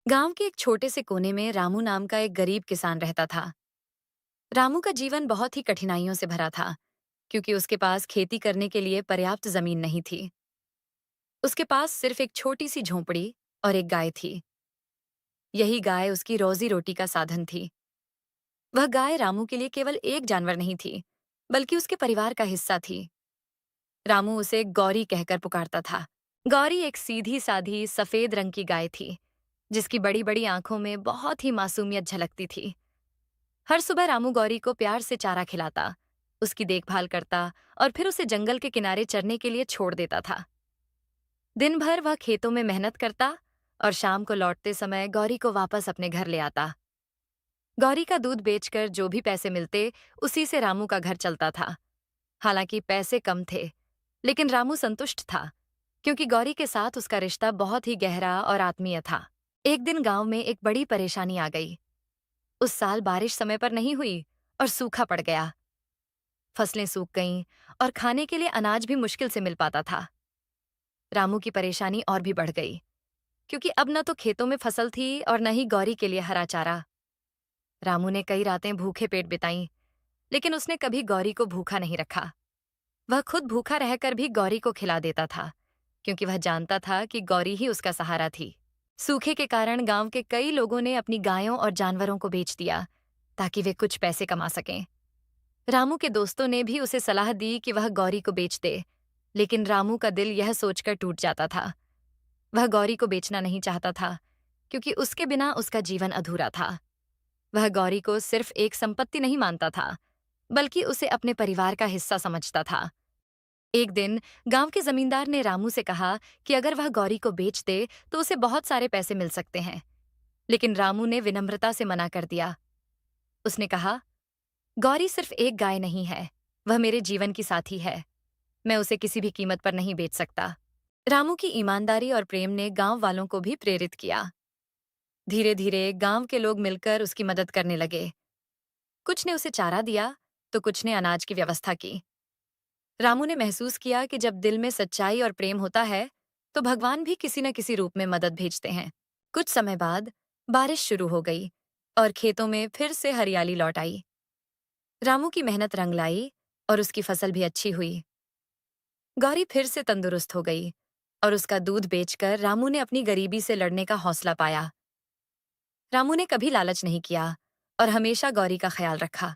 गांव के एक छोटे से कोने में रामू नाम का एक गरीब किसान रहता था। रामू का जीवन बहुत ही कठिनाइयों से भरा था, क्योंकि उसके पास खेती करने के लिए पर्याप्त जमीन नहीं थी। उसके पास सिर्फ एक छोटी सी झोंपड़ी और एक गाय थी। यही गाय उसकी रोजी रोटी का साधन थी। वह गाय रामू के लिए केवल एक जानवर नहीं थी, बल्कि उसके परिवार का हिस्सा थी। रामू उसे गौरी कहकर पुकारता था। गौरी एक सीधी साधी सफेद रंग की गाय थी, जिसकी बड़ी बड़ी आंखों में बहुत ही मासूमियत झलकती थी। हर सुबह रामू गौरी को प्यार से चारा खिलाता, उसकी देखभाल करता और फिर उसे जंगल के किनारे चरने के लिए छोड़ देता था। दिन भर वह खेतों में मेहनत करता और शाम को लौटते समय गौरी को वापस अपने घर ले आता। गौरी का दूध बेचकर जो भी पैसे मिलते, उसी से रामू का घर चलता था। हालांकि पैसे कम थे, लेकिन रामू संतुष्ट था, क्योंकि गौरी के साथ उसका रिश्ता बहुत ही गहरा और आत्मीय था। एक दिन गांव में एक बड़ी परेशानी आ गई। उस साल बारिश समय पर नहीं हुई और सूखा पड़ गया। फसलें सूख गईं और खाने के लिए अनाज भी मुश्किल से मिल पाता था। रामू की परेशानी और भी बढ़ गई, क्योंकि अब न तो खेतों में फसल थी और न ही गौरी के लिए हरा चारा। रामू ने कई रातें भूखे पेट बिताईं, लेकिन उसने कभी गौरी को भूखा नहीं रखा। वह खुद भूखा रहकर भी गौरी को खिला देता था, क्योंकि वह जानता था कि गौरी ही उसका सहारा थी। सूखे के कारण गांव के कई लोगों ने अपनी गायों और जानवरों को बेच दिया, ताकि वे कुछ पैसे कमा सकें। रामू के दोस्तों ने भी उसे सलाह दी कि वह गौरी को बेच दे, लेकिन रामू का दिल यह सोचकर टूट जाता था। वह गौरी को बेचना नहीं चाहता था, क्योंकि उसके बिना उसका जीवन अधूरा था। वह गौरी को सिर्फ एक संपत्ति नहीं मानता था, बल्कि उसे अपने परिवार का हिस्सा समझता था। एक दिन गांव के जमींदार ने रामू से कहा कि अगर वह गौरी को बेच दे तो उसे बहुत सारे पैसे मिल सकते हैं। लेकिन रामू ने विनम्रता से मना कर दिया। उसने कहा, गौरी सिर्फ एक गाय नहीं है, वह मेरे जीवन की साथी है। मैं उसे किसी भी कीमत पर नहीं बेच सकता। रामू की ईमानदारी और प्रेम ने गांव वालों को भी प्रेरित किया। धीरे धीरे गांव के लोग मिलकर उसकी मदद करने लगे। कुछ ने उसे चारा दिया, तो कुछ ने अनाज की व्यवस्था की। रामू ने महसूस किया कि जब दिल में सच्चाई और प्रेम होता है, तो भगवान भी किसी न किसी रूप में मदद भेजते हैं। कुछ समय बाद बारिश शुरू हो गई और खेतों में फिर से हरियाली लौट आई। रामू की मेहनत रंग लाई और उसकी फसल भी अच्छी हुई। गौरी फिर से तंदुरुस्त हो गई और उसका दूध बेचकर रामू ने अपनी गरीबी से लड़ने का हौसला पाया। रामू ने कभी लालच नहीं किया और हमेशा गौरी का ख्याल रखा।